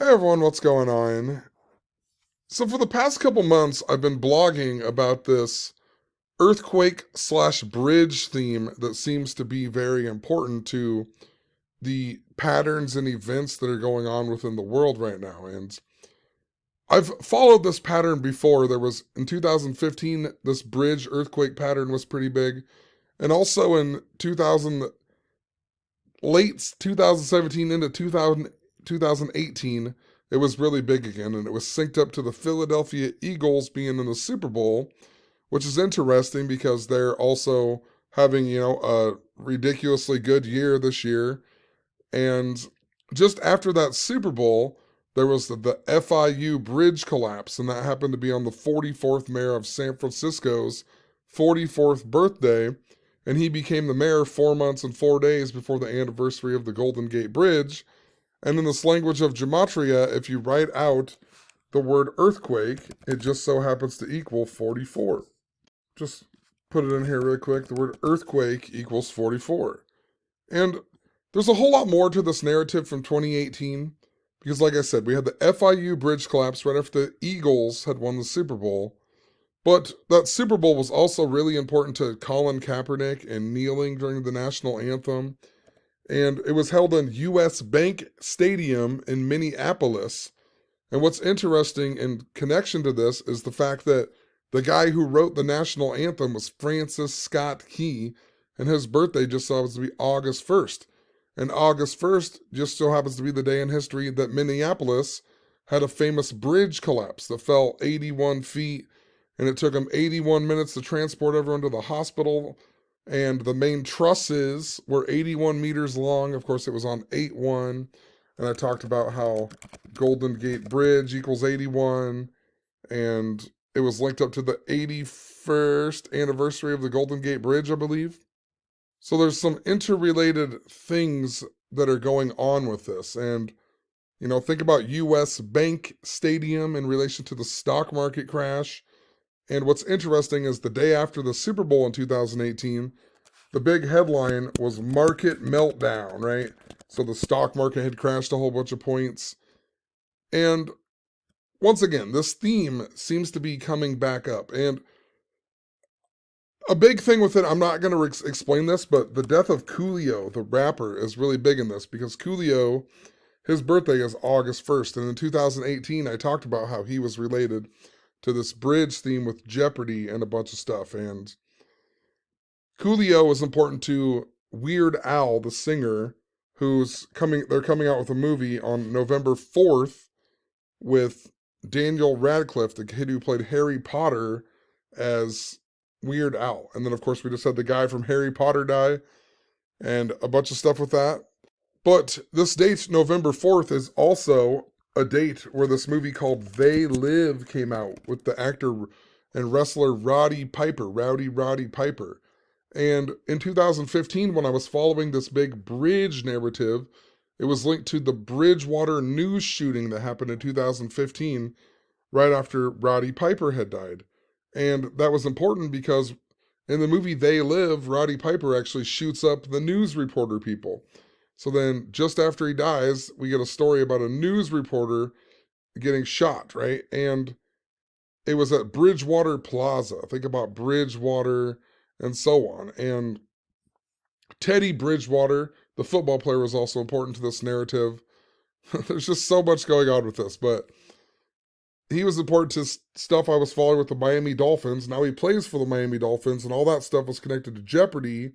Hey everyone, what's going on? So for the past couple months, I've been blogging about this earthquake slash bridge theme that seems to be very important to the patterns and events that are going on within the world right now. And I've followed this pattern before. There was in 2015, this bridge earthquake pattern was pretty big. And also in 2000, late 2017 into 2018, it was really big again, and it was synced up to the Philadelphia Eagles being in the Super Bowl, which is interesting because they're also having, a ridiculously good year this year. And just after that Super Bowl, there was the FIU bridge collapse, and that happened to be on the 44th mayor of San Francisco's 44th birthday. And he became the mayor 4 months and 4 days before the anniversary of the Golden Gate Bridge. And in this language of gematria, if you write out the word earthquake, it just so happens to equal 44. Just put it in here really quick. The word earthquake equals 44. And there's a whole lot more to this narrative from 2018 because, like I said, we had the FIU bridge collapse right after the Eagles had won the Super Bowl. But that Super Bowl was also really important to Colin Kaepernick and kneeling during the national anthem. And it was held in U.S. Bank Stadium in Minneapolis. And what's interesting in connection to this is the fact that the guy who wrote the national anthem was Francis Scott Key, and his birthday just so happens to be August 1st. And August 1st just so happens to be the day in history that Minneapolis had a famous bridge collapse that fell 81 feet, and it took them 81 minutes to transport everyone to the hospital. And the main trusses were 81 meters long. Of course, it was on 8-1. And I talked about how Golden Gate Bridge equals 81. And it was linked up to the 81st anniversary of the Golden Gate Bridge, I believe. So there's some interrelated things that are going on with this. And, think about US Bank Stadium in relation to the stock market crash. And what's interesting is the day after the Super Bowl in 2018, the big headline was market meltdown, right? So the stock market had crashed a whole bunch of points. And once again, this theme seems to be coming back up. And a big thing with it, I'm not going to explain this, but the death of Coolio, the rapper, is really big in this because Coolio, his birthday is August 1st. And in 2018, I talked about how he was related to this bridge theme with Jeopardy and a bunch of stuff. And Coolio is important to Weird Al, the singer, they're coming out with a movie on November 4th with Daniel Radcliffe, the kid who played Harry Potter, as Weird Al. And then, of course, we just had the guy from Harry Potter die and a bunch of stuff with that. But this date, November 4th, is also a date where this movie called They Live came out with the actor and wrestler Roddy Rowdy Piper. And in 2015, when I was following this big bridge narrative, it was linked to the Bridgewater news shooting that happened in 2015, right after Roddy Piper had died. And that was important because in the movie They Live, Roddy Piper actually shoots up the news reporter people. So then, just after he dies, we get a story about a news reporter getting shot, right? And it was at Bridgewater Plaza. Think about Bridgewater and so on. And Teddy Bridgewater, the football player, was also important to this narrative. There's just so much going on with this, but he was important to stuff I was following with the Miami Dolphins. Now he plays for the Miami Dolphins, and all that stuff was connected to Jeopardy.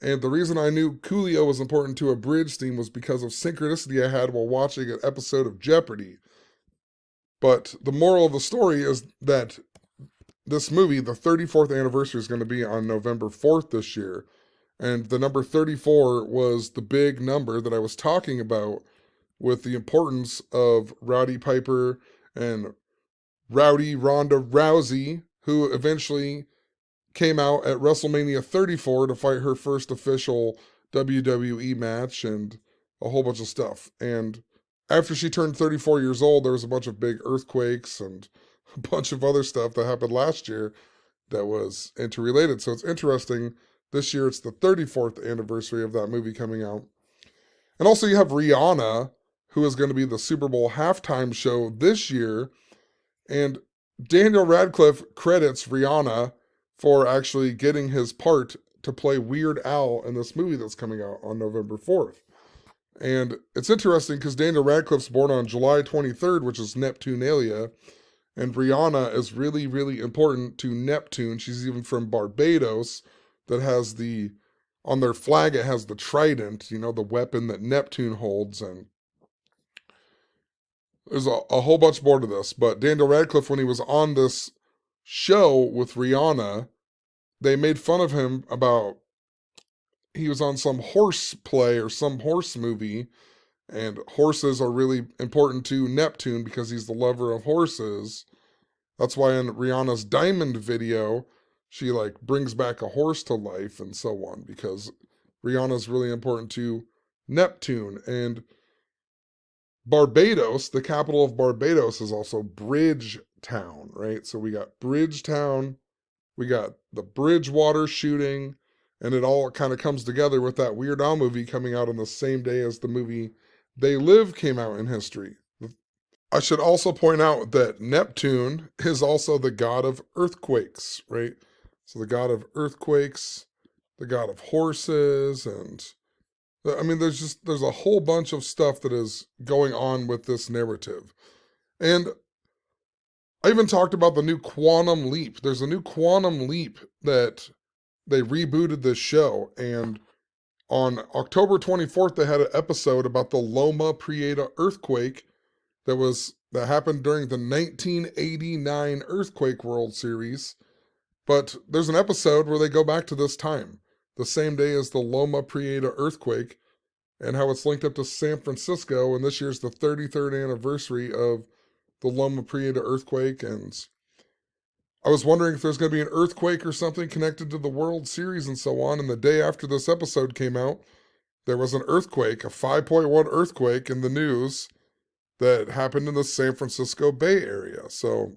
And the reason I knew Coolio was important to a bridge theme was because of synchronicity I had while watching an episode of Jeopardy. But the moral of the story is that this movie, the 34th anniversary, is going to be on November 4th this year. And the number 34 was the big number that I was talking about with the importance of Rowdy Piper and Rowdy Ronda Rousey, who eventually came out at WrestleMania 34 to fight her first official WWE match and a whole bunch of stuff. And after she turned 34 years old, there was a bunch of big earthquakes and a bunch of other stuff that happened last year that was interrelated. So it's interesting. This year it's the 34th anniversary of that movie coming out. And also you have Rihanna, who is going to be the Super Bowl halftime show this year. And Daniel Radcliffe credits Rihanna for actually getting his part to play Weird Al in this movie that's coming out on November 4th. And it's interesting because Daniel Radcliffe's born on July 23rd, which is Neptunalia. And Rihanna is really, really important to Neptune. She's even from Barbados, that has on their flag, it has the trident, the weapon that Neptune holds. And there's a whole bunch more to this. But Daniel Radcliffe, when he was on this show with Rihanna, they made fun of him about he was on some horse play or some horse movie, and horses are really important to Neptune because he's the lover of horses. That's why in Rihanna's Diamond video, she brings back a horse to life and so on, because Rihanna's really important to Neptune. And Barbados, the capital of Barbados, is also Bridgetown, right? So we got Bridgetown, we got the Bridgewater shooting, and it all kind of comes together with that Weird Al movie coming out on the same day as the movie They Live came out in history. I should also point out that Neptune is also the god of earthquakes, right? So the god of earthquakes, the god of horses, and there's a whole bunch of stuff that is going on with this narrative. And I even talked about the new Quantum Leap. There's a new Quantum Leap that they rebooted this show, and on October 24th, they had an episode about the Loma Prieta earthquake that happened during the 1989 Earthquake World Series. But there's an episode where they go back to this time, the same day as the Loma Prieta earthquake, and how it's linked up to San Francisco, and this year's the 33rd anniversary of the Loma Prieta earthquake. And I was wondering if there's going to be an earthquake or something connected to the World Series and so on. And the day after this episode came out, there was an earthquake, a 5.1 earthquake in the news that happened in the San Francisco Bay Area. So,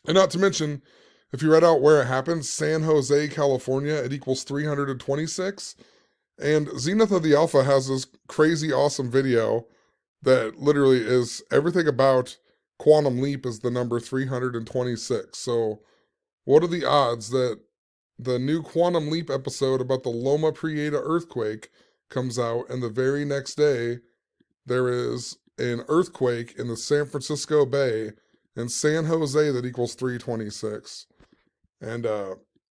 and not to mention, if you read out where it happened, San Jose, California, it equals 326. And Zenith of the Alpha has this crazy awesome video that literally is everything about Quantum Leap is the number 326. So what are the odds that the new Quantum Leap episode about the Loma Prieta earthquake comes out, and the very next day there is an earthquake in the San Francisco Bay and San Jose that equals 326. And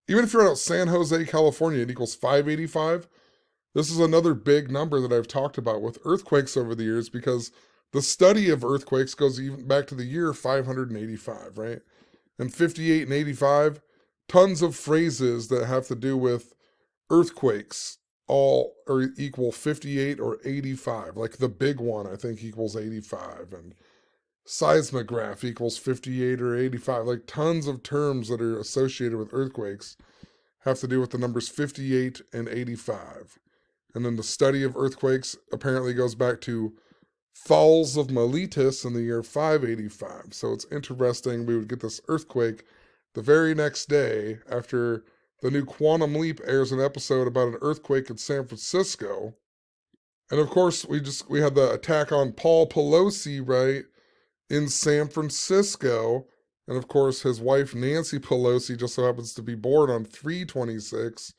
even if you're out San Jose, California, it equals 585. This is another big number that I've talked about with earthquakes over the years, because the study of earthquakes goes even back to the year 585, right? And 58 and 85, tons of phrases that have to do with earthquakes all are equal 58 or 85. Like the big one, I think, equals 85. And seismograph equals 58 or 85. Like tons of terms that are associated with earthquakes have to do with the numbers 58 and 85. And then the study of earthquakes apparently goes back to Falls of Miletus in the year 585. So it's interesting we would get this earthquake the very next day after the new Quantum Leap airs an episode about an earthquake in San Francisco. And of course, we had the attack on Paul Pelosi, right, in San Francisco. And of course, his wife, Nancy Pelosi, just so happens to be born on 326.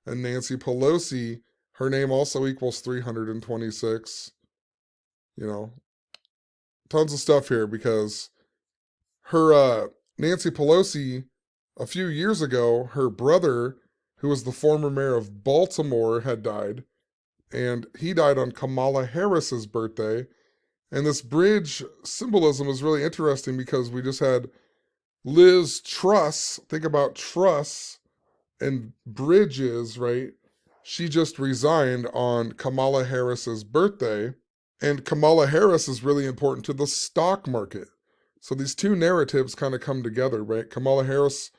And Nancy Pelosi, her name also equals 326. Tons of stuff here, because her, Nancy Pelosi, a few years ago, her brother, who was the former mayor of Baltimore, had died. And he died on Kamala Harris's birthday. And this bridge symbolism is really interesting because we just had Liz Truss. Think about Truss and bridges, right? She just resigned on Kamala Harris's birthday. And Kamala Harris is really important to the stock market. So these two narratives kind of come together, right? Kamala Harris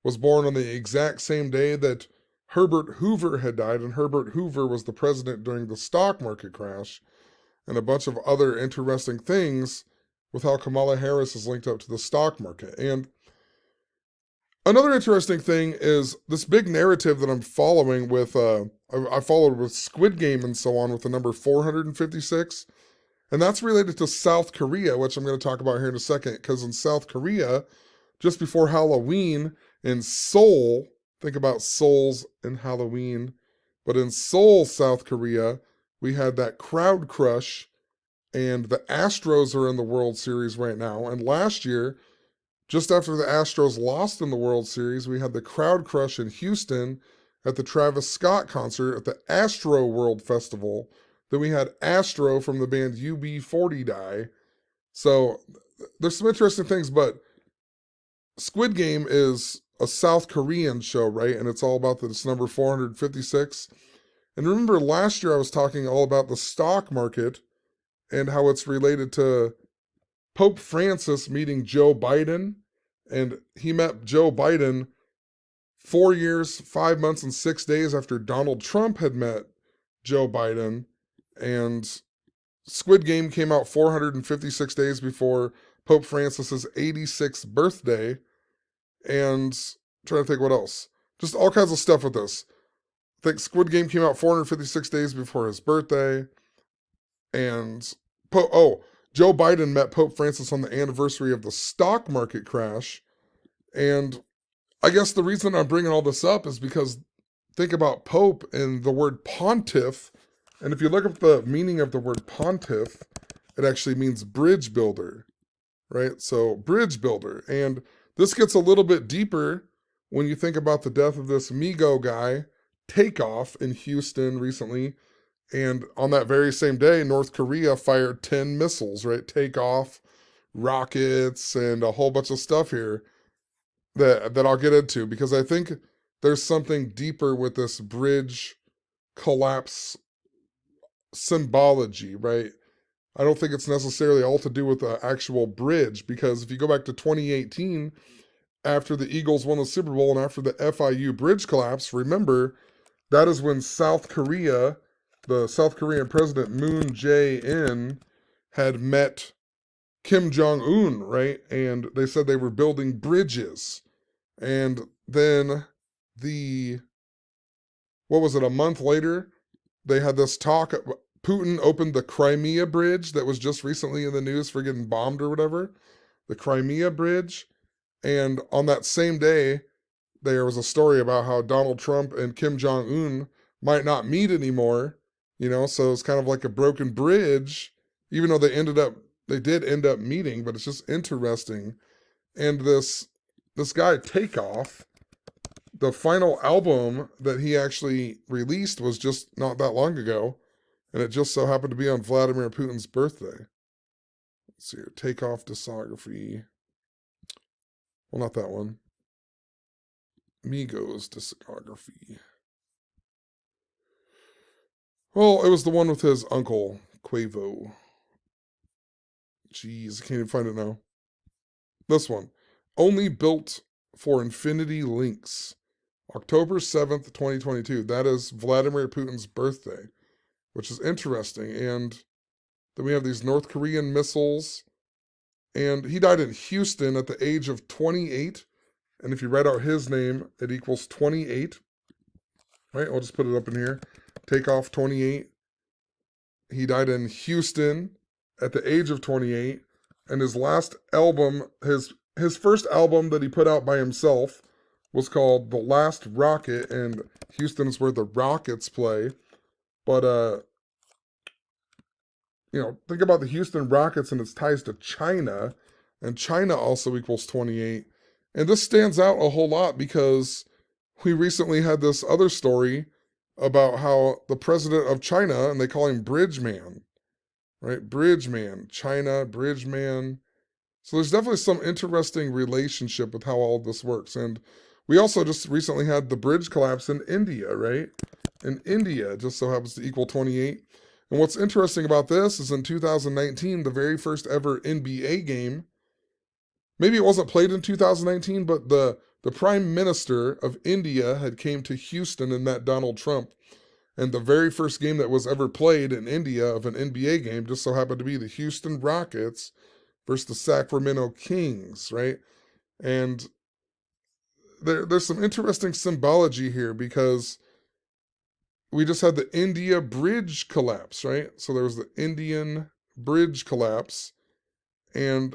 was born on the exact same day that Herbert Hoover had died, and Herbert Hoover was the president during the stock market crash, and a bunch of other interesting things with how Kamala Harris is linked up to the stock market. And another interesting thing is this big narrative that I'm following with, I followed with Squid Game and so on with the number 456. And that's related to South Korea, which I'm going to talk about here in a second. Because in South Korea, just before Halloween in Seoul, think about Seoul's and Halloween, but in Seoul, South Korea, we had that crowd crush, and the Astros are in the World Series right now. And last year, just after the Astros lost in the World Series, we had the crowd crush in Houston at the Travis Scott concert at the Astro World Festival. Then we had Astro from the band UB40 die. So there's some interesting things, but Squid Game is a South Korean show, right? And it's all about this number 456. And remember last year I was talking all about the stock market and how it's related to Pope Francis meeting Joe Biden. And he met Joe Biden 4 years, 5 months, and 6 days after Donald Trump had met Joe Biden. And Squid Game came out 456 days before Pope Francis's 86th birthday. And I'm trying to think what else. Just all kinds of stuff with this. I think Squid Game came out 456 days before his birthday. And Joe Biden met Pope Francis on the anniversary of the stock market crash. And I guess the reason I'm bringing all this up is because think about Pope and the word pontiff. And if you look up the meaning of the word pontiff, it actually means bridge builder, right? So bridge builder. And this gets a little bit deeper when you think about the death of this Migos guy, Takeoff, in Houston recently. And on that very same day, North Korea fired 10 missiles, right? Takeoff, rockets, and a whole bunch of stuff here that I'll get into, because I think there's something deeper with this bridge collapse symbology, right? I don't think it's necessarily all to do with the actual bridge, because if you go back to 2018, after the Eagles won the Super Bowl and after the FIU bridge collapse, remember, that is when South Korea, the South Korean president Moon Jae-in, had met Kim Jong-un, right? And they said they were building bridges. And then a month later, they had this talk. Putin opened the Crimea Bridge that was just recently in the news for getting bombed or whatever. The Crimea Bridge. And on that same day, there was a story about how Donald Trump and Kim Jong-un might not meet anymore. So it's kind of like a broken bridge, even though they did end up meeting, but it's just interesting. And this guy, Takeoff, the final album that he actually released was just not that long ago, and it just so happened to be on Vladimir Putin's birthday. Let's see here, Takeoff discography. Well, not that one. Migos discography. Well, it was the one with his uncle, Quavo. Jeez, I can't even find it now. This one. Only Built for Infinity Links. October 7th, 2022. That is Vladimir Putin's birthday, which is interesting. And then we have these North Korean missiles. And he died in Houston at the age of 28. And if you write out his name, it equals 28. Right, I'll just put it up in here. Takeoff 28. He died in Houston at the age of 28. And his last album, his first album that he put out by himself was called The Last Rocket, and Houston is where the Rockets play. But, think about the Houston Rockets and its ties to China, and China also equals 28. And this stands out a whole lot because we recently had this other story about how the president of China, and they call him Bridge Man, right? Bridge Man, China, Bridge Man. So there's definitely some interesting relationship with how all of this works. And we also just recently had the bridge collapse in India, right? And India just so happens to equal 28. And what's interesting about this is in 2019, the very first ever NBA game, maybe it wasn't played in 2019, but the prime minister of India had came to Houston and met Donald Trump. And the very first game that was ever played in India of an NBA game just so happened to be the Houston Rockets versus the Sacramento Kings, right? And there's some interesting symbology here because we just had the India bridge collapse, right? So there was the Indian bridge collapse. And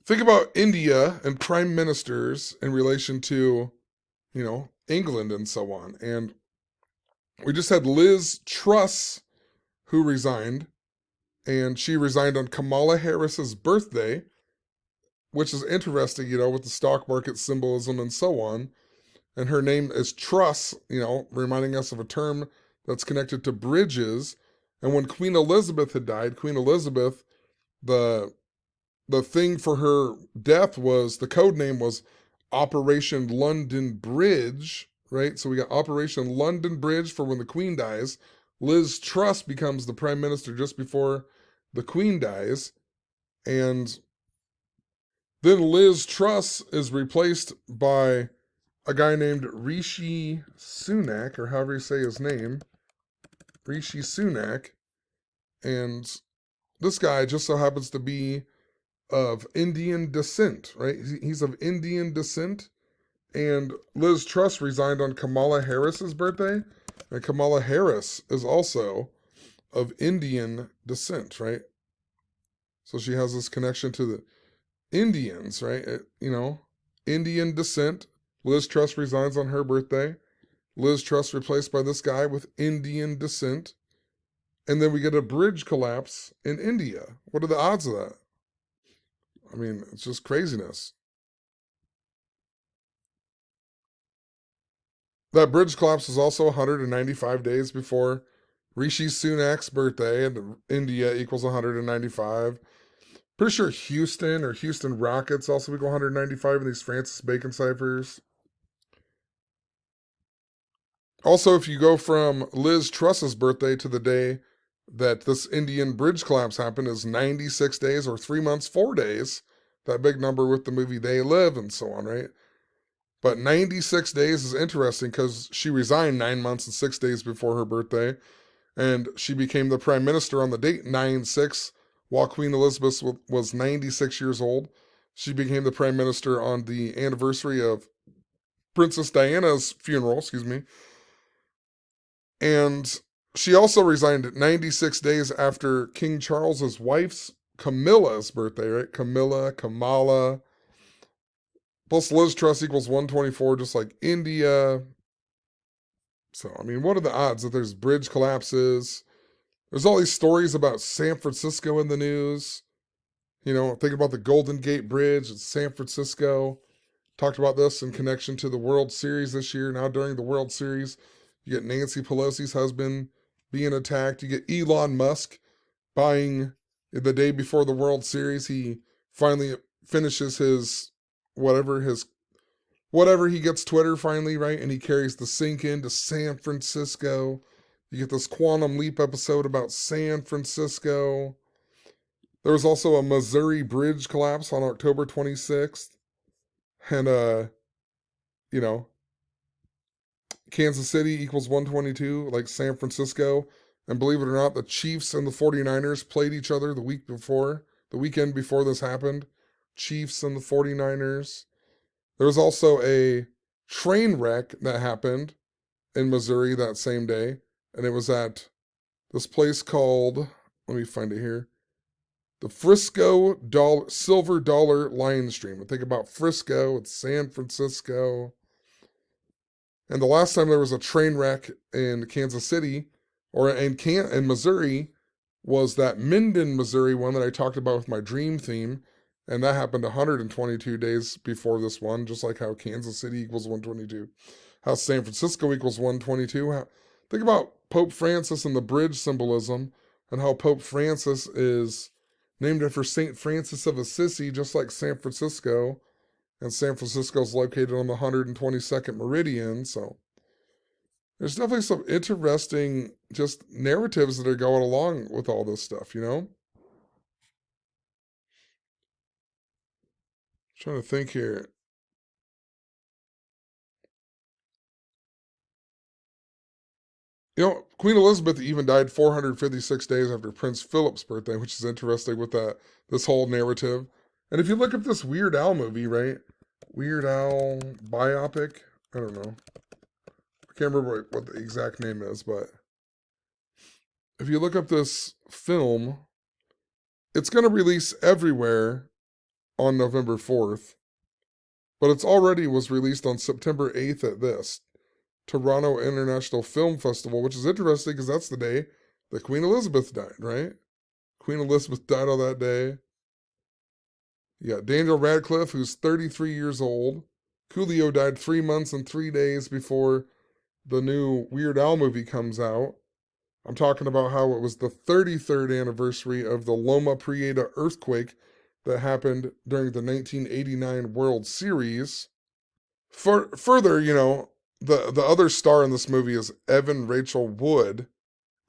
think about India and prime ministers in relation to, England and so on. And we just had Liz Truss, who resigned, and she resigned on Kamala Harris's birthday, which is interesting, with the stock market symbolism and so on. And her name is Truss, reminding us of a term that's connected to bridges. And when Queen Elizabeth had died, Queen Elizabeth, the thing for her death was, the code name was Operation London Bridge, right? So we got Operation London Bridge for when the Queen dies. Liz Truss becomes the prime minister just before the Queen dies. And then Liz Truss is replaced by a guy named Rishi Sunak, or however you say his name, Rishi Sunak. And this guy just so happens to be of Indian descent, right? He's of Indian descent. And Liz Truss resigned on Kamala Harris's birthday. And Kamala Harris is also of Indian descent, right? So she has this connection to the Indians, right? Indian descent. Liz Truss resigns on her birthday. Liz Truss replaced by this guy with Indian descent. And then we get a bridge collapse in India. What are the odds of that? I mean, it's just craziness. That bridge collapse is also 195 days before Rishi Sunak's birthday, and India equals 195. Pretty sure Houston or Houston Rockets also equal 195 in these Francis Bacon ciphers. Also, if you go from Liz Truss's birthday to the day that this Indian bridge collapse happened is 96 days or 3 months, 4 days. That big number with the movie They Live and so on, right? But 96 days is interesting because she resigned 9 months and 6 days before her birthday. And she became the prime minister on the date 9/6 while Queen Elizabeth was 96 years old. She became the prime minister on the anniversary of Princess Diana's funeral, And she also resigned 96 days after King Charles's wife's Camilla's birthday, right? Kamala. Plus Liz Truss equals 124, just like India. So, I mean, what are the odds that there's bridge collapses? There's all these stories about San Francisco in the news. Think about the Golden Gate Bridge in San Francisco. Talked about this in connection to the World Series this year. Now, during the World Series, you get Nancy Pelosi's husband being attacked. You get Elon Musk buying the day before the World Series. He finally finishes his whatever he gets Twitter finally, right? And he carries the sink into San Francisco. You get this Quantum Leap episode about San Francisco. There was also a Missouri bridge collapse on October 26th. And, Kansas City equals 122, like San Francisco. And believe it or not, the Chiefs and the 49ers played each other the weekend before this happened. Chiefs and the 49ers. There was also a train wreck that happened in Missouri that same day. And it was at this place called, let me find it here, the Frisco Silver Dollar Lion Stream. And think about Frisco, it's San Francisco. And the last time there was a train wreck in Kansas City, or in Missouri, was that Minden, Missouri one that I talked about with my dream theme. And that happened 122 days before this one, just like how Kansas City equals 122. How San Francisco equals 122. Think about Pope Francis and the bridge symbolism, and how Pope Francis is named after St. Francis of Assisi, just like San Francisco. And San Francisco is located on the 122nd meridian, so there's definitely some interesting just narratives that are going along with all this stuff, Trying to think here. Queen Elizabeth even died 456 days after Prince Philip's birthday, which is interesting with this whole narrative. And if you look at this Weird Al movie, right? Weird Al biopic. I don't know. I can't remember what the exact name is, but if you look up this film, it's going to release everywhere on November 4th, but it's already was released on September 8th at this Toronto International Film Festival, which is interesting because that's the day that Queen Elizabeth died, right? Queen Elizabeth died on that day. You got Daniel Radcliffe, who's 33 years old. Coolio died 3 months and 3 days before the new Weird Al movie comes out. I'm talking about how it was the 33rd anniversary of the Loma Prieta earthquake that happened during the 1989 World Series. Further, the other star in this movie is Evan Rachel Wood,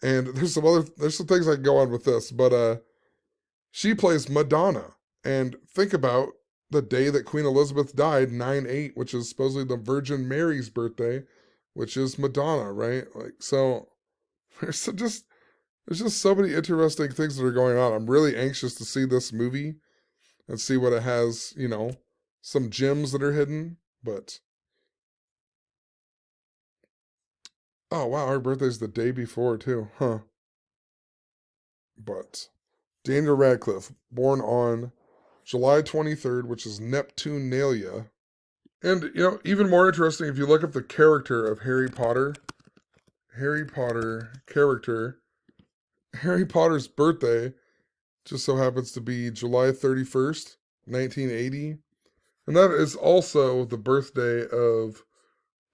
and there's some things I can go on with this, but she plays Madonna. And think about the day that Queen Elizabeth died, 9/8, which is supposedly the Virgin Mary's birthday, which is Madonna, right? Like, so there's just so many interesting things that are going on. I'm really anxious to see this movie and see what it has, some gems that are hidden. But oh wow, her birthday's the day before too, huh? But Daniel Radcliffe, born on July 23rd, which is Neptunalia. And, even more interesting, if you look up the character of Harry Potter character, Harry Potter's birthday just so happens to be July 31st, 1980. And that is also the birthday of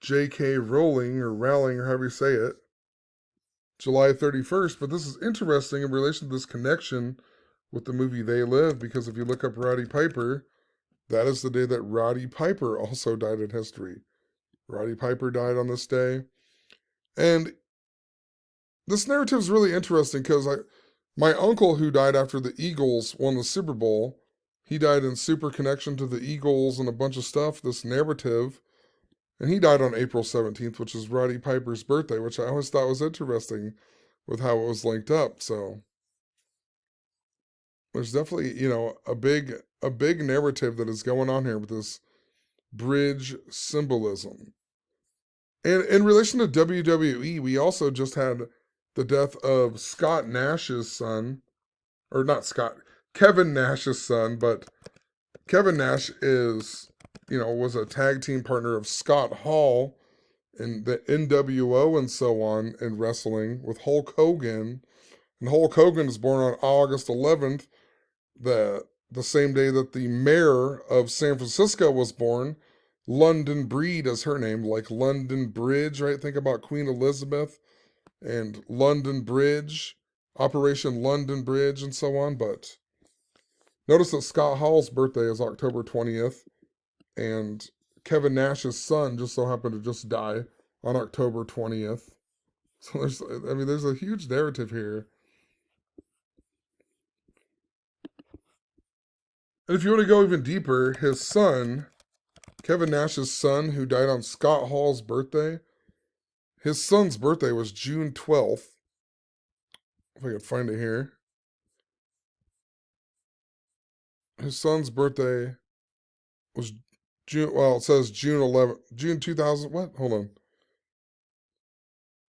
J.K. Rowling, or Rowling, or however you say it, July 31st. But this is interesting in relation to this connection with the movie They Live, because if you look up Roddy Piper, that is the day that Roddy Piper also died in history. Roddy Piper died on this day. And this narrative is really interesting because my uncle, who died after the Eagles won the Super Bowl, he died in super connection to the Eagles and a bunch of stuff, this narrative. And he died on April 17th, which is Roddy Piper's birthday, which I always thought was interesting with how it was linked up. So there's definitely, a big narrative that is going on here with this bridge symbolism. And in relation to WWE, we also just had the death of Scott Nash's son, or not Scott, Kevin Nash's son, but Kevin Nash was a tag team partner of Scott Hall in the NWO and so on in wrestling with Hulk Hogan. And Hulk Hogan is born on August 11th, the same day that the mayor of San Francisco was born. London Breed is her name, like London Bridge, right? Think about Queen Elizabeth and London Bridge, Operation London Bridge, and so on. But notice that Scott Hall's birthday is October 20th, and Kevin Nash's son just so happened to just die on October 20th. So there's a huge narrative here. And if you want to go even deeper, his son, Kevin Nash's son, who died on Scott Hall's birthday, his son's birthday was June 12th. If I can find it here. His son's birthday was June, well, it says June 11th, June 2000, what? Hold on.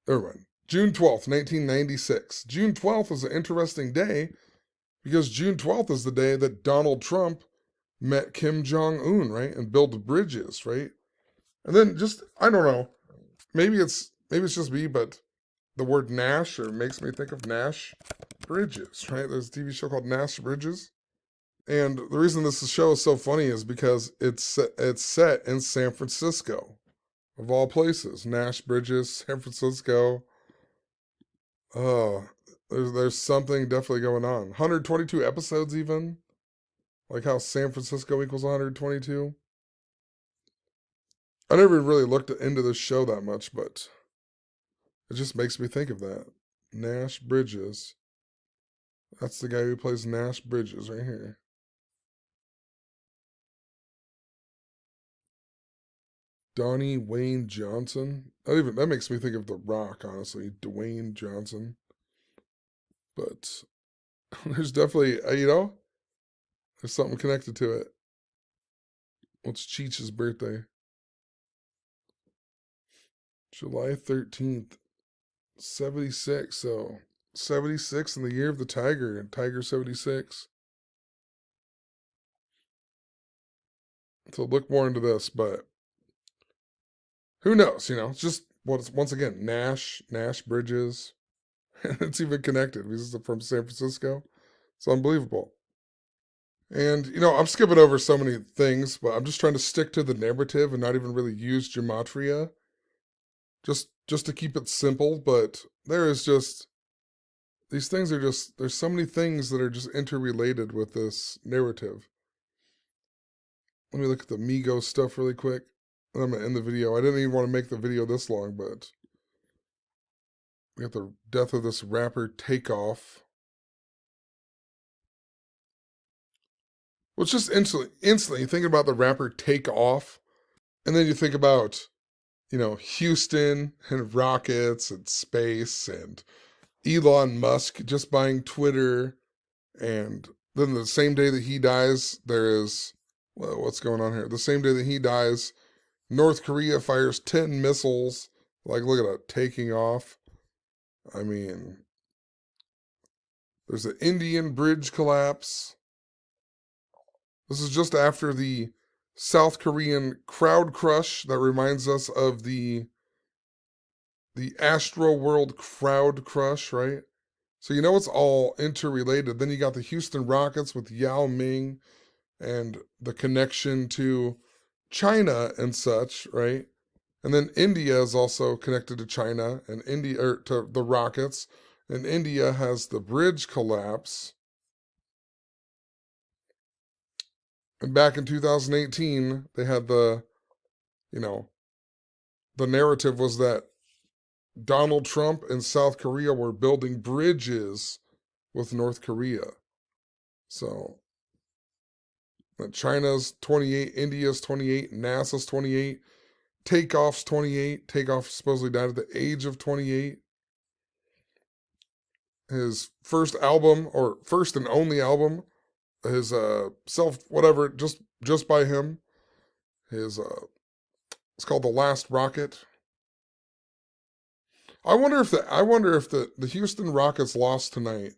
Never mind. June 12th, 1996. June 12th is an interesting day because June 12th is the day that Donald Trump met Kim Jong-un, right? And built bridges, right? And then I don't know, maybe it's just me, but the word Nash makes me think of Nash Bridges, right? There's a TV show called Nash Bridges. And the reason this show is so funny is because it's set in San Francisco, of all places. Nash Bridges, San Francisco. Oh, there's something definitely going on. 122 episodes even. Like how San Francisco equals 122. I never really looked into this show that much, but it just makes me think of that. Nash Bridges. That's the guy who plays Nash Bridges right here. Donnie Wayne Johnson. That makes me think of The Rock, honestly. Dwayne Johnson. But there's definitely, there's something connected to it. What's Cheech's birthday? July 13th, 76. So '76 in the year of the tiger, Tiger '76. So look more into this, but who knows? It's just once again Nash Bridges. It's even connected. This is from San Francisco. It's unbelievable. And I'm skipping over so many things, but I'm just trying to stick to the narrative and not even really use gematria, just to keep it simple. But there is just these things are just there's so many things that are just interrelated with this narrative. Let me look at the Migos stuff really quick. And I'm gonna end the video. I didn't even want to make the video this long, but we got the death of this rapper Takeoff. Well, it's just instantly thinking about the rapper Takeoff, and then you think about Houston and rockets and space and Elon Musk just buying Twitter. And then the same day that he dies, there is, well, what's going on here? The same day that he dies, North Korea fires 10 missiles. Like, look at it, taking off. I mean, there's an Indian bridge collapse. This is just after the South Korean crowd crush that reminds us of the Astro World crowd crush, right? So it's all interrelated. Then you got the Houston Rockets with Yao Ming and the connection to China and such, right? And then India is also connected to China and India or to the Rockets, and India has the bridge collapse. And back in 2018, they had you know, the narrative was that Donald Trump and South Korea were building bridges with North Korea. So China's 28, India's 28, NASA's 28, Takeoff's 28. Takeoff supposedly died at the age of 28. His first album, or first and only album, his self whatever, just by him. His it's called The Last Rocket. I wonder if the Houston Rockets lost tonight.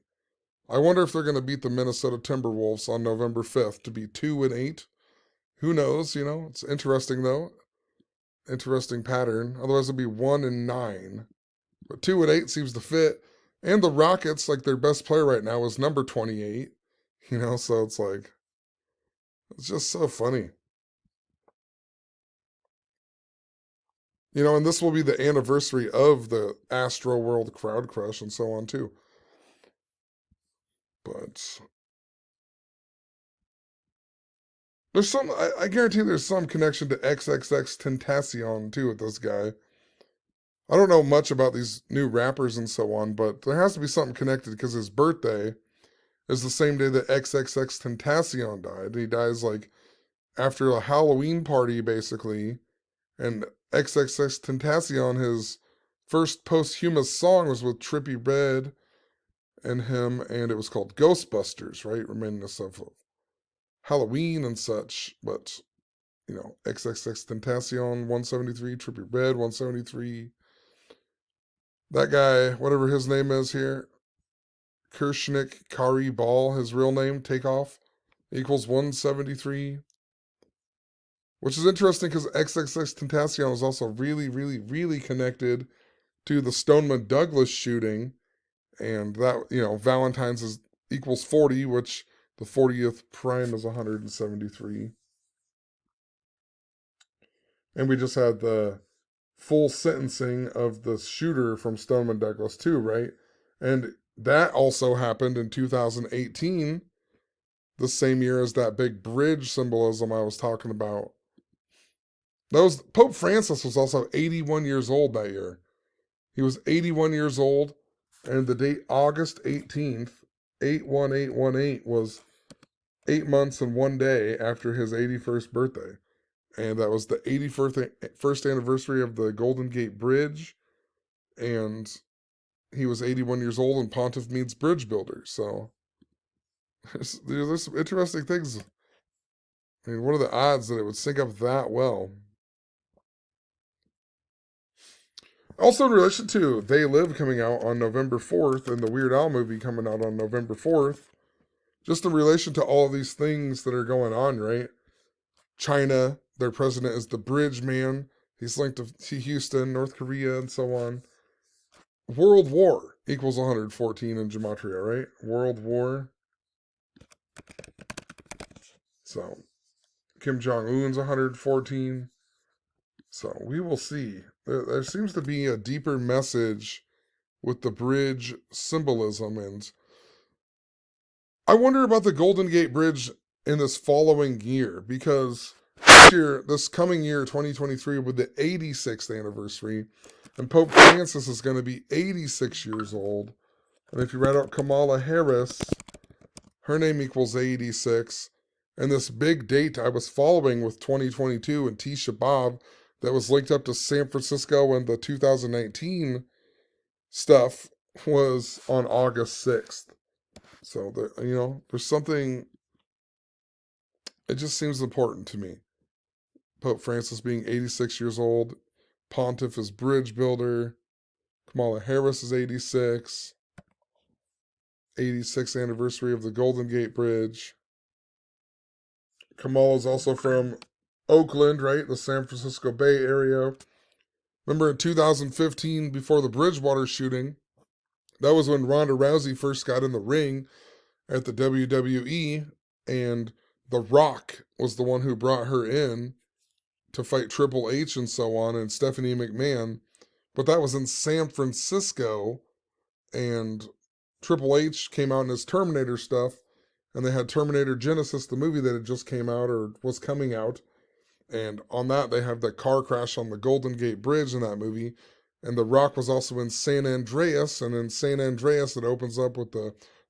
I wonder if they're going to beat the Minnesota Timberwolves on November 5th to be 2-8. Who knows? It's interesting though. Interesting pattern. Otherwise, it'd be 1-9. But 2-8 seems to fit. And the Rockets, like their best player right now, is number 28. So it's like it's just so funny. And this will be the anniversary of the Astro World crowd crush and so on too. But there's I guarantee there's some connection to XXX Tentacion too with this guy. I don't know much about these new rappers and so on, but there has to be something connected because his birthday is the same day that XXX Tentacion died. He dies like after a Halloween party, basically. And XXX Tentacion, his first posthumous song was with Trippie Redd and him, and it was called Ghostbusters, right? Reminding us of Halloween and such. But, XXX Tentacion 173, Trippie Redd 173. That guy, whatever his name is here, Kirshnik Kari Ball, his real name, Takeoff, equals 173. Which is interesting because XXX Tentacion is also really, really, really connected to the Stoneman Douglas shooting. And that, Valentine's is equals 40, which the 40th prime is 173. And we just had the full sentencing of the shooter from Stoneman Douglas too, right? And that also happened in 2018, the same year as that big bridge symbolism I was talking about. Pope Francis was also 81 years old that year. He was 81 years old, and the date August 18th, 81818 was 8 months and 1 day after his 81st birthday. And that was the 81st anniversary of the Golden Gate Bridge. And he was 81 years old, and Pontiff means bridge builder. So there's some interesting things. I mean, what are the odds that it would sync up that well? Also, in relation to They Live coming out on November 4th and the Weird Al movie coming out on November 4th, just in relation to all these things that are going on, right? China, their president is the bridge man. He's linked to Houston, North Korea, and so on. World War equals 114 in gematria, right? World War. So Kim Jong Un's 114. So we will see. There seems to be a deeper message with the bridge symbolism, and I wonder about the Golden Gate Bridge in this following year, because this coming year, 2023, with the 86th anniversary, and Pope Francis is going to be 86 years old. And if you write out Kamala Harris, her name equals 86. And this big date I was following with 2022 and Tisha B'Av that was linked up to San Francisco and the 2019 stuff was on August 6th. So, there's something, it just seems important to me. Pope Francis being 86 years old, Pontiff is bridge builder, Kamala Harris is 86, 86th anniversary of the Golden Gate Bridge. Kamala's also from Oakland, right? The San Francisco Bay Area. Remember in 2015, before the Bridgewater shooting, that was when Ronda Rousey first got in the ring at the WWE, and The Rock was the one who brought her in to fight Triple H and so on, and Stephanie McMahon. But that was in San Francisco, and Triple H came out in his Terminator stuff, and they had Terminator Genesis, the movie that had just came out or was coming out. And on that, they have the car crash on the Golden Gate Bridge in that movie. And The Rock was also in San Andreas. And in San Andreas, it opens up with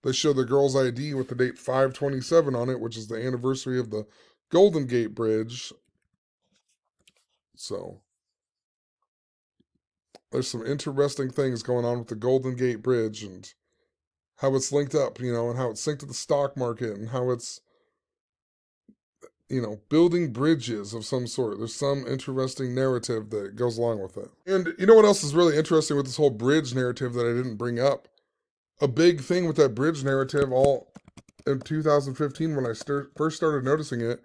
they show the girl's ID with the date 5/27 on it, which is the anniversary of the Golden Gate Bridge. So, there's some interesting things going on with the Golden Gate Bridge and how it's linked up, and how it's linked to the stock market and how it's, building bridges of some sort. There's some interesting narrative that goes along with it. And you know what else is really interesting with this whole bridge narrative that I didn't bring up? A big thing with that bridge narrative all in 2015 when I first started noticing it,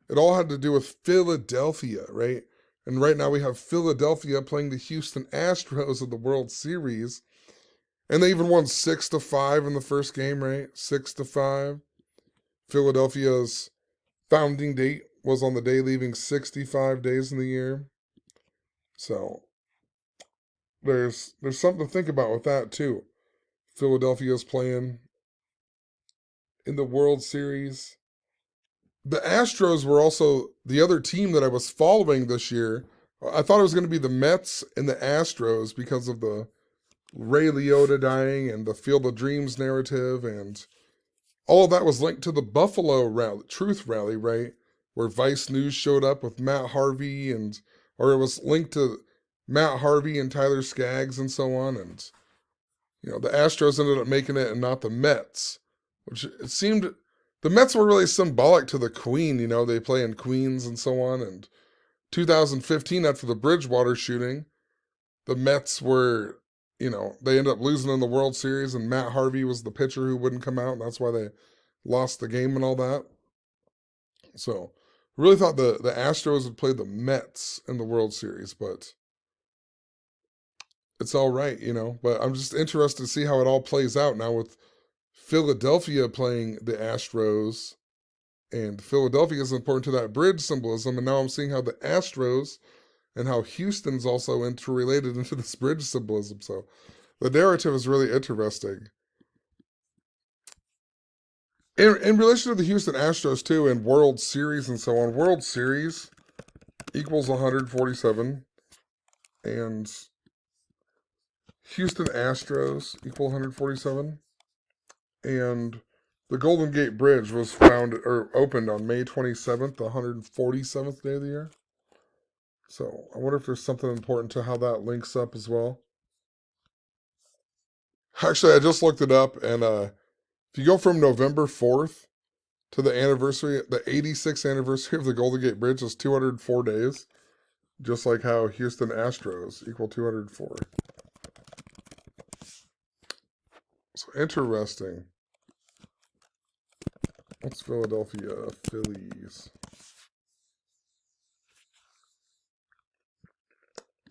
it all had to do with Philadelphia, right? And right now we have Philadelphia playing the Houston Astros of the World Series. And they even won 6-5 in the first game, right? 6-5. Philadelphia's founding date was on the day leaving 65 days in the year. So there's something to think about with that too. Philadelphia's playing in the World Series. The Astros were also the other team that I was following this year. I thought it was going to be the Mets and the Astros because of the Ray Liotta dying and the Field of Dreams narrative, and all of that was linked to the Buffalo Truth Rally, right? Where Vice News showed up with Matt Harvey, or it was linked to Matt Harvey and Tyler Skaggs and so on. And, the Astros ended up making it and not the Mets, which it seemed the Mets were really symbolic to the Queen, they play in Queens and so on. And 2015, after the Bridgewater shooting, the Mets were, they ended up losing in the World Series, and Matt Harvey was the pitcher who wouldn't come out, and that's why they lost the game and all that. So, really thought the Astros would play the Mets in the World Series, but it's all right, But I'm just interested to see how it all plays out now with Philadelphia playing the Astros, and Philadelphia is important to that bridge symbolism, and now I'm seeing how the Astros and how Houston's also interrelated into this bridge symbolism. So the narrative is really interesting. In relation to the Houston Astros, too, and World Series and so on, World Series equals 147, and Houston Astros equal 147, and the Golden Gate Bridge was opened on May 27th, the 147th day of the year. So I wonder if there's something important to how that links up as well. Actually, I just looked it up, and if you go from November 4th to the 86th anniversary of the Golden Gate Bridge is 204 days. Just like how Houston Astros equal 204. So interesting. What's Philadelphia Phillies?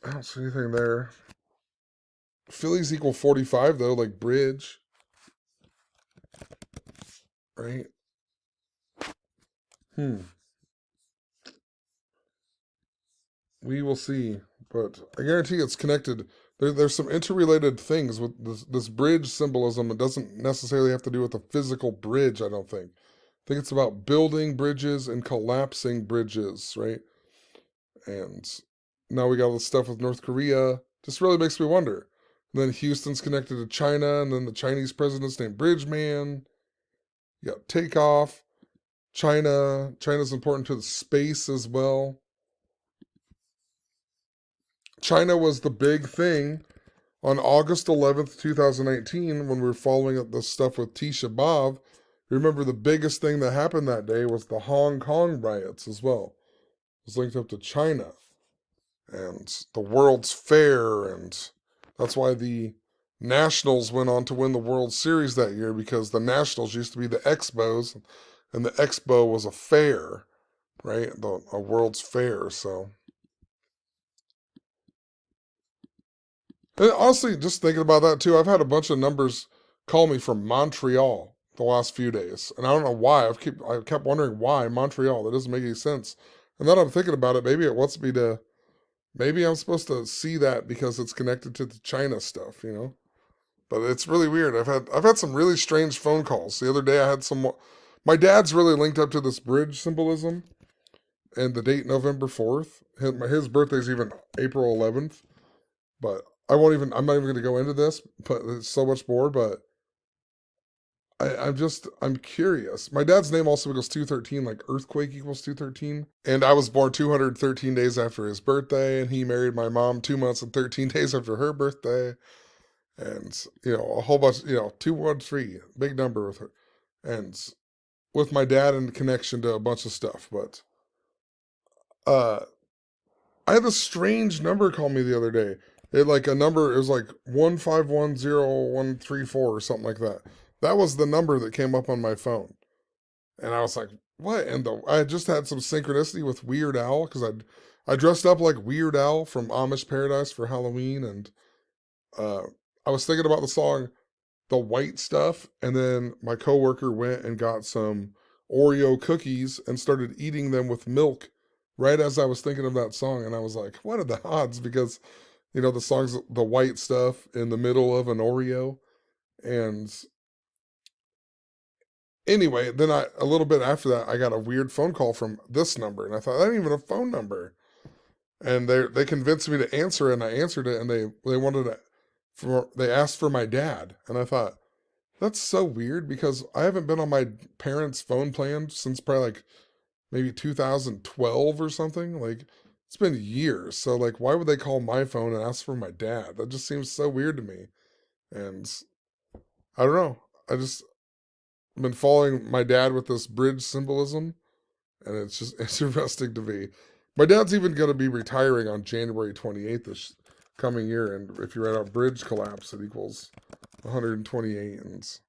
I don't see anything there. Phillies equal 45 though, like bridge, right? Hmm. We will see, but I guarantee it's connected. There's some interrelated things with this bridge symbolism. It doesn't necessarily have to do with a physical bridge, I don't think. I think it's about building bridges and collapsing bridges, right? And now we got all this stuff with North Korea. Just really makes me wonder. And then Houston's connected to China, and then the Chinese president's named Bridgeman. You got Takeoff. China's important to the space as well. China was the big thing on August 11th, 2019, when we were following up the stuff with Tisha B'Av. Remember, the biggest thing that happened that day was the Hong Kong riots as well. It was linked up to China and the World's Fair, and that's why the Nationals went on to win the World Series that year, because the Nationals used to be the Expos, and the Expo was a fair, right? A World's Fair. So, and honestly, just thinking about that too, I've had a bunch of numbers call me from Montreal the last few days, and I don't know why. I kept wondering why Montreal. That doesn't make any sense. And then I'm thinking about it. Maybe it wants me to. Maybe I'm supposed to see that because it's connected to the China stuff, you know. But it's really weird. I've had some really strange phone calls. The other day I had some. My dad's really linked up to this bridge symbolism and the date November 4th. His birthday's even April 11th. But I'm not even going to go into this, but there's so much more. But I'm curious. My dad's name also equals 213, like earthquake equals 213. And I was born 213 days after his birthday, and he married my mom 2 months and 13 days after her birthday. And, a whole bunch, 213, big number with her. And with my dad in connection to a bunch of stuff. But uh, I had a strange number call me the other day. It was like 1510134 or something like that. That was the number that came up on my phone. And I was like, what? And I just had some synchronicity with Weird Al, because I dressed up like Weird Al from Amish Paradise for Halloween, and uh, I was thinking about the song The White Stuff, and then my coworker went and got some Oreo cookies and started eating them with milk right as I was thinking of that song. And I was like, what are the odds? Because, the song's The White Stuff in the middle of an Oreo. And anyway, then a little bit after that, I got a weird phone call from this number, and I thought, that ain't even a phone number. And they convinced me to answer it, and I answered it, and they wanted they asked for my dad, and I thought, that's so weird, because I haven't been on my parents' phone plan since probably like maybe 2012 or something. Like, it's been years. So like, why would they call my phone and ask for my dad? That just seems so weird to me. And I don't know. I just been following my dad with this bridge symbolism, and it's just it's interesting to me. My dad's even going to be retiring on January 28th this coming year, and if you write out bridge collapse, it equals 128. And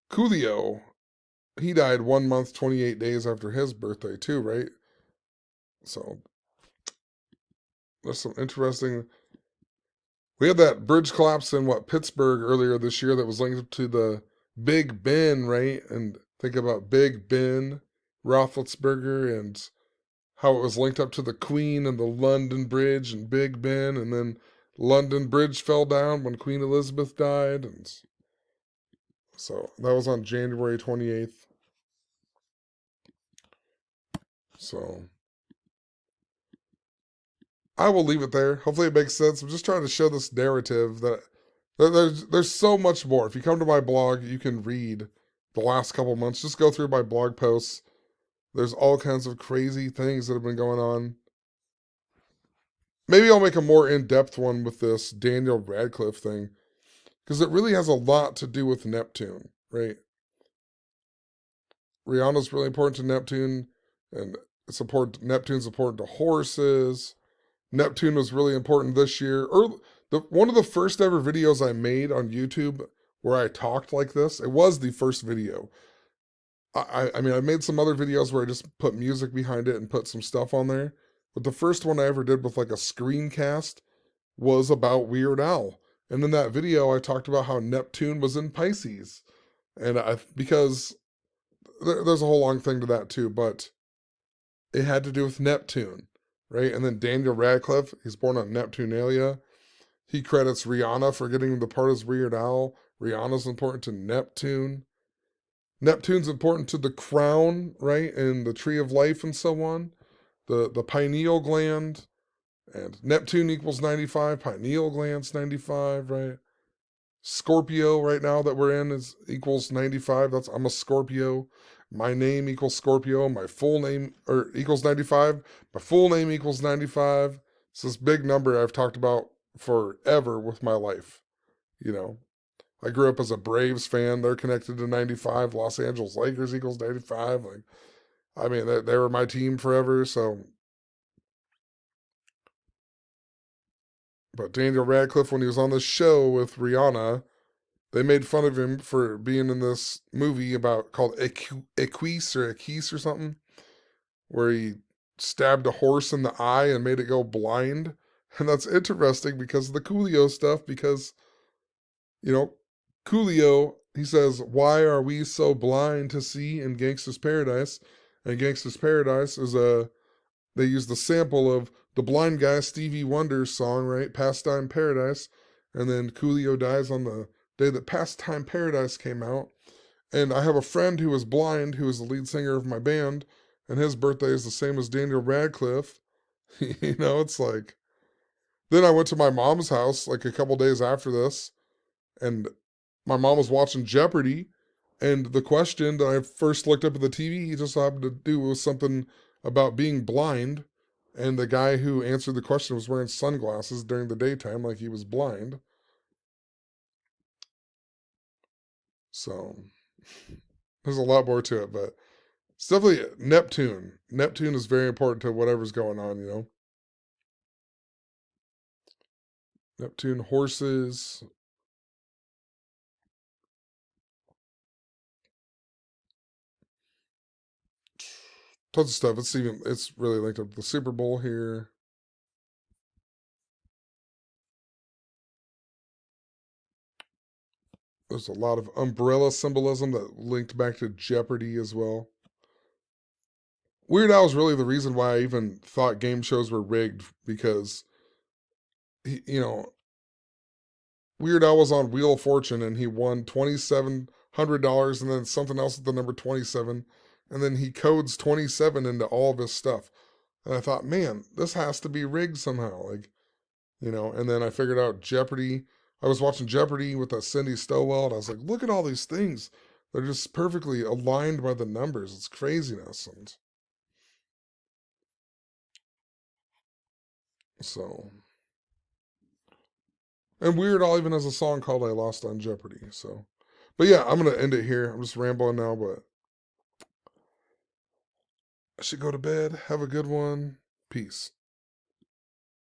Coolio, he died 1 month, 28 days after his birthday too, right? So there's some interesting. We had that bridge collapse in Pittsburgh earlier this year that was linked to the Big Ben, right? And think about Big Ben Roethlisberger and how it was linked up to the Queen and the London Bridge and Big Ben, and then London Bridge fell down when Queen Elizabeth died, and so that was on January 28th. So I will leave it there. Hopefully it makes sense. I'm just trying to show this narrative that there's so much more. If you come to my blog, you can read the last couple months. Just go through my blog posts. There's all kinds of crazy things that have been going on. Maybe I'll make a more in-depth one with this Daniel Radcliffe thing, because it really has a lot to do with Neptune, right? Rihanna's really important to Neptune, and Neptune's important to horses. Neptune was really important this year. One of the first ever videos I made on YouTube where I talked like this, it was the first video. I mean, I made some other videos where I just put music behind it and put some stuff on there. But the first one I ever did with like a screencast was about Weird Al. And in that video, I talked about how Neptune was in Pisces. Because there's a whole long thing to that too, but it had to do with Neptune, right? And then Daniel Radcliffe, he's born on Neptunalia. He credits Rihanna for getting the part as Weird Al. Rihanna's important to Neptune. Neptune's important to the crown, right? And the tree of life and so on. The pineal gland. And Neptune equals 95. Pineal gland's 95, right? Scorpio right now that we're in is equals 95. I'm a Scorpio. My name equals Scorpio. My full name or equals 95. My full name equals 95. It's this big number I've talked about forever with my life. You know, I grew up as a Braves fan. They're connected to 95. Los Angeles Lakers equals 95. Like, I mean, they were my team forever. So, but Daniel Radcliffe, when he was on this show with Rihanna, they made fun of him for being in this movie called Equise or something, where he stabbed a horse in the eye and made it go blind. And that's interesting because of the Coolio stuff, because, you know, Coolio, he says, why are we so blind to see in Gangsta's Paradise? And Gangsta's Paradise is they use the sample of the blind guy Stevie Wonder's song, right? Pastime Paradise. And then Coolio dies on the day that Pastime Paradise came out. And I have a friend who is blind, who is the lead singer of my band, and his birthday is the same as Daniel Radcliffe. You know, it's like. Then I went to my mom's house like a couple days after this, and my mom was watching Jeopardy, and the question that I first looked up at the TV, he just happened to do was something about being blind, and the guy who answered the question was wearing sunglasses during the daytime like he was blind. So there's a lot more to it, but it's definitely Neptune. Neptune is very important to whatever's going on, you know. Neptune, horses. Tons of stuff. It's really linked up to the Super Bowl here. There's a lot of umbrella symbolism that linked back to Jeopardy as well. Weird Al is really the reason why I even thought game shows were rigged, because you know, Weird Al was on Wheel of Fortune and he won $2,700 and then something else with the number 27, and then he codes 27 into all of his stuff. And I thought, man, this has to be rigged somehow. Like, you know, and then I figured out Jeopardy. I was watching Jeopardy with that Cindy Stowell, and I was like, look at all these things. They're just perfectly aligned by the numbers. It's craziness. And so, and Weird Al even has a song called I Lost on Jeopardy. So, but yeah, I'm going to end it here. I'm just rambling now, but I should go to bed. Have a good one. Peace.